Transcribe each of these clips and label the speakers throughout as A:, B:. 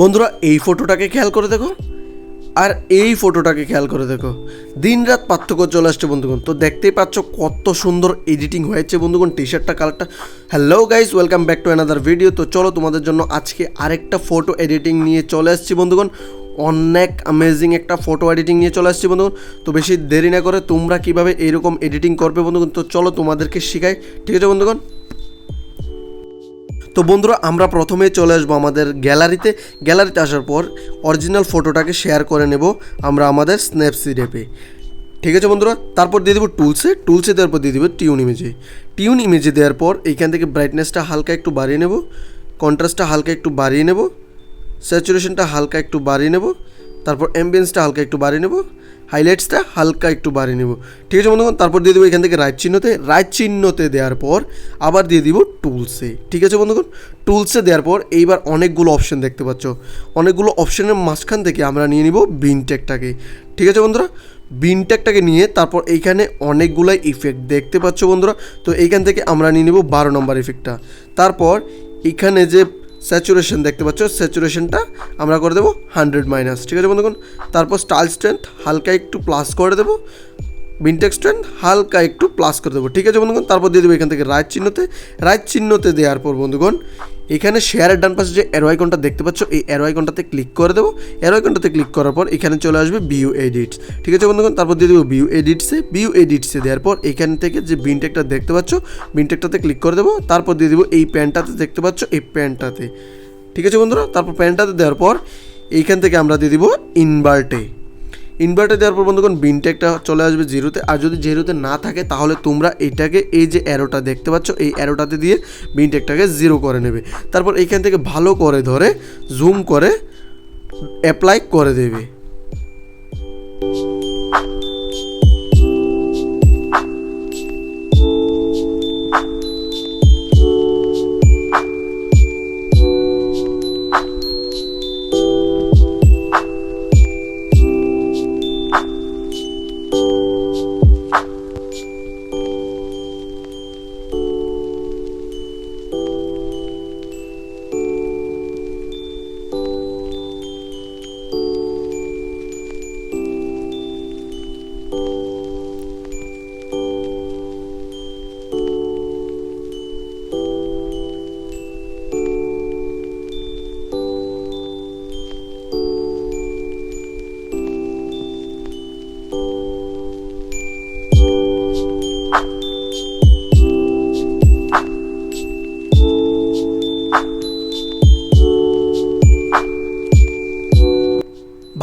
A: বন্ধুরা এই ফটোটাকে খেয়াল করে দেখো আর এই ফটোটাকে খেয়াল করে দেখো, দিন রাত পার্থক্য চলে আসছে বন্ধুগণ। তো দেখতেই পাচ্ছ কত সুন্দর এডিটিং হয়েছে বন্ধুগণ টি শার্টটা কালারটা। Hello guys, welcome back to another video. তো চলো তোমাদের জন্য আজকে আরেকটা ফটো এডিটিং নিয়ে চলে আসছি বন্ধুগণ। অনেক অ্যামেজিং একটা ফটো এডিটিং নিয়ে চলে আসছি বন্ধুগণ। তো বেশি দেরি না করে তোমরা কীভাবে এইরকম এডিটিং করবে বন্ধুগণ, তো চলো তোমাদেরকে শেখাই, ঠিক আছে বন্ধুগণ। তো বন্ধুরা আমরা প্রথমেই চলে আসবো আমাদের গ্যালারিতে আসার পর অরিজিনাল ফটোটাকে শেয়ার করে নেব আমরা আমাদের স্ন্যাপসিড অ্যাপে, ঠিক আছে বন্ধুরা। তারপর দিয়ে দেবো টুলসে দেওয়ার পর দিয়ে দেবো টিউন ইমেজে দেওয়ার পর এইখান থেকে ব্রাইটনেসটা হালকা একটু বাড়িয়ে নেব, কন্ট্রাস্টটা হালকা একটু বাড়িয়ে নেব, স্যাচুরেশনটা হালকা একটু বাড়িয়ে নেব, তারপর অ্যাম্বিয়েন্সটা হালকা একটু বাড়িয়ে নেব, হাইলাইটসটা হালকা একটু বাড়িয়ে নেব, ঠিক আছে বন্ধুগণ। তারপর দিয়ে দেবো এখান থেকে রাইট চিহ্নতে দেওয়ার পর আবার দিয়ে দিব টুলসে, ঠিক আছে বন্ধুগণ। টুলসে দেওয়ার পর এইবার অনেকগুলো অপশন দেখতে পাচ্ছ, অনেকগুলো অপশনের মাঝখান থেকে আমরা নিয়ে নিব বিনটেকটাকে, ঠিক আছে বন্ধুরা। বিনটেকটাকে নিয়ে তারপর এইখানে অনেকগুলাই ইফেক্ট দেখতে পাচ্ছ বন্ধুরা। তো এইখান থেকে আমরা নিয়ে নেব 12 নম্বর ইফেক্টটা। তারপর এখানে যে স্যাচুরেশন দেখতে পাচ্ছ, স্যাচুরেশনটা আমরা করে দেবো 100 ঠিক আছে বন্ধুগণ। তারপর স্টাইল স্ট্রেন্থ হালকা একটু প্লাস করে দেবো, বিনটেক স্ট্রেন্থ হালকা একটু প্লাস করে দেবো, ঠিক আছে বন্ধুগণ। তারপর দিয়ে দেবো এখান থেকে রাইট চিহ্নতে দেওয়ার পর বন্ধুগণ এখানে শেয়ারের ডান পাশে যে অ্যারো আইকনটা দেখতে পাচ্ছ, এই অ্যারো আইকনটাতে ক্লিক করে দেবো। অ্যারো আইকনটাতে ক্লিক করার পর এখানে চলে আসবে ভিউ এডিটস, ঠিক আছে বন্ধুগণ। তারপর দিয়ে দেবো ভিউ এডিটসে দেওয়ার পর এখান থেকে যে বিনটেকটা দেখতে পাচ্ছ, বিনটেকটাতে ক্লিক করে দেবো। তারপর দিয়ে দেবো এই প্যান্টটাতে দেখতে পাচ্ছ, এই প্যান্টটাতে, ঠিক আছে বন্ধুরা। তারপর প্যান্টটাতে দেওয়ার পর এইখান থেকে আমরা দিয়ে দিব ইনভার্টে দেওয়ার পর বন্ধুগণ বিনটেকটা চলে আসবে 0-তে। আর যদি 0-তে না থাকে তাহলে তোমরা এটাকে এই যে অ্যারোটা দেখতে পাচ্ছ, এই অ্যারোটাতে দিয়ে বিনটেকটাকে 0 করে নেবে। তারপর এইখান থেকে ভালো করে ধরে জুম করে অ্যাপ্লাই করে দেবে।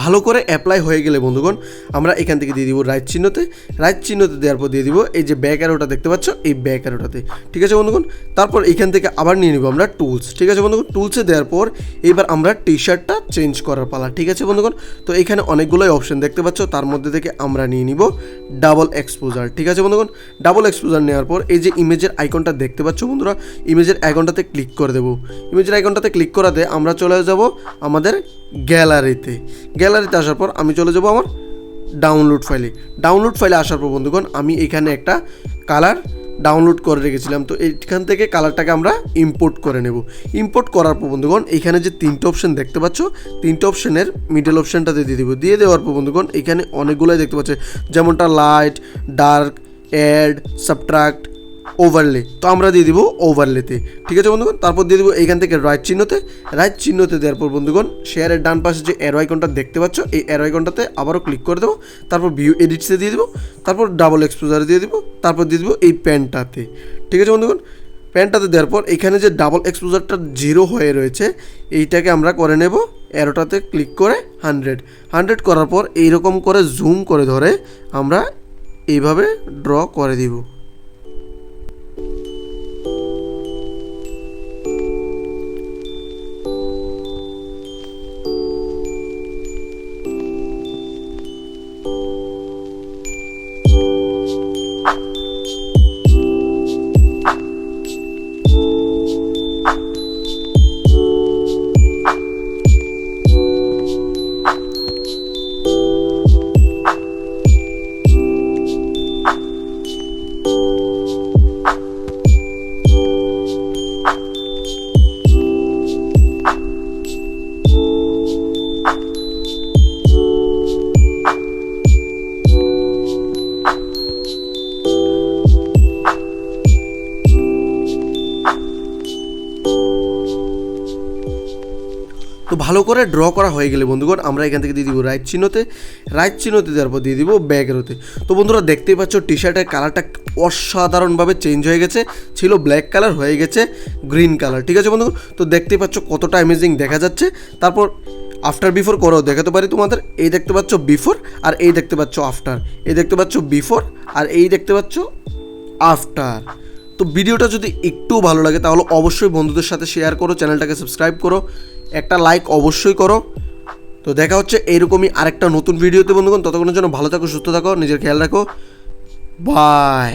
A: ভালো করে অ্যাপ্লাই হয়ে গেলে বন্ধুগণ আমরা এখান থেকে দিয়ে দিব রাইট চিহ্নতে দেওয়ার পর দিয়ে দিব এই যে ব্যাক অ্যারোটা দেখতে পাচ্ছ, এই ব্যাক অ্যারোটাতে, ঠিক আছে বন্ধুগণ। তারপর এখান থেকে আবার নিয়ে নিব আমরা টুলস, ঠিক আছে বন্ধুগণ। টুলসে দেওয়ার পর এবার আমরা টি শার্টটা চেঞ্জ করার পালা, ঠিক আছে বন্ধুগণ। তো এখানে অনেকগুলোই অপশন দেখতে পাচ্ছ, তার মধ্যে থেকে আমরা নিয়ে নিব ডাবল এক্সপোজার, ঠিক আছে বন্ধুগণ। ডাবল এক্সপোজার নেওয়ার পর এই যে ইমেজের আইকনটা দেখতে পাচ্ছ বন্ধুরা, ইমেজের আইকনটাতে ক্লিক করে দেবো। ইমেজের আইকনটাতে ক্লিক করাতে আমরা চলে যাব আমাদের গ্যালারিতে আসার পর আমি চলে যাব আমার ডাউনলোড ফাইলে আসার পর বন্ধুগণ আমি এখানে একটা কালার ডাউনলোড করে রেখেছিলাম। তো এইখান থেকে কালারটাকে আমরা ইম্পোর্ট করে নেব। ইম্পোর্ট করার পর বন্ধুগণ এখানে যে 3টে অপশন দেখতে পাচ্ছ, 3টে অপশনের মিডল অপশনটাতে দিয়ে দেওয়ার পর বন্ধুগণ এখানে অনেকগুলোই দেখতে পাচ্ছ, যেমনটা light, dark, add, subtract, overlay. তো আমরা দিয়ে দিব ওভারলেতে, ঠিক আছে বন্ধুগণ। তারপর দিয়ে দেবো এইখান থেকে রাইট চিহ্নতে দেওয়ার পর বন্ধুগণ শেয়ারের ডান পাশে যে অ্যারো আইকনটা দেখতে পাচ্ছ, এই অ্যারো আইকনটাতে আবারও ক্লিক করে দেবো। তারপর ভিউ এডিটসে দিয়ে দেবো, তারপর ডাবল এক্সপোজারে দিয়ে দেবো, তারপর দিয়ে দেবো এই প্যান্টটাতে, ঠিক আছে বন্ধুগণ। প্যান্টটাতে দেওয়ার পর এখানে যে ডাবল এক্সপোজারটা 0 হয়ে রয়েছে এইটাকে আমরা করে নেব, অ্যারোটাতে ক্লিক করে 100 করার পর এইরকম করে জুম করে ধরে আমরা এইভাবে ড্র করে দিব। তো ভালো করে ড্র করা হয়ে গেলে বন্ধুগণ আমরা এখান থেকে দিয়ে দিব রাইট চিহ্নতে, রাইট চিহ্নতে দেওয়ার পর দিয়ে দিব ব্যাক এরোতে। তো বন্ধুরা দেখতেই পাচ্ছ টি শার্টের কালারটা অসাধারণভাবে চেঞ্জ হয়ে গেছে, ছিল ব্ল্যাক কালার হয়ে গেছে গ্রিন কালার। ঠিক আছে বন্ধু, তো দেখতেই পাচ্ছ কতটা অ্যামেজিং দেখা যাচ্ছে। তারপর আফটার বিফোর করেও দেখাতে পারি তোমাদের। এই দেখতে পাচ্ছ বিফোর আর এই দেখতে পাচ্ছ আফটার, এই দেখতে পাচ্ছ বিফোর আর এই দেখতে পাচ্ছ আফটার। তো ভিডিওটা যদি একটু ভালো লাগে তাহলে অবশ্যই বন্ধুদের সাথে শেয়ার করো, চ্যানেলটাকে সাবস্ক্রাইব করো, একটা লাইক অবশ্যই করো। তো দেখা হচ্ছে এইরকমই আরেকটা নতুন ভিডিওতে বন্ধুগণ। ততক্ষণের জন্য ভালো থাকো, সুস্থ থাকো, নিজের খেয়াল রাখো, বাই।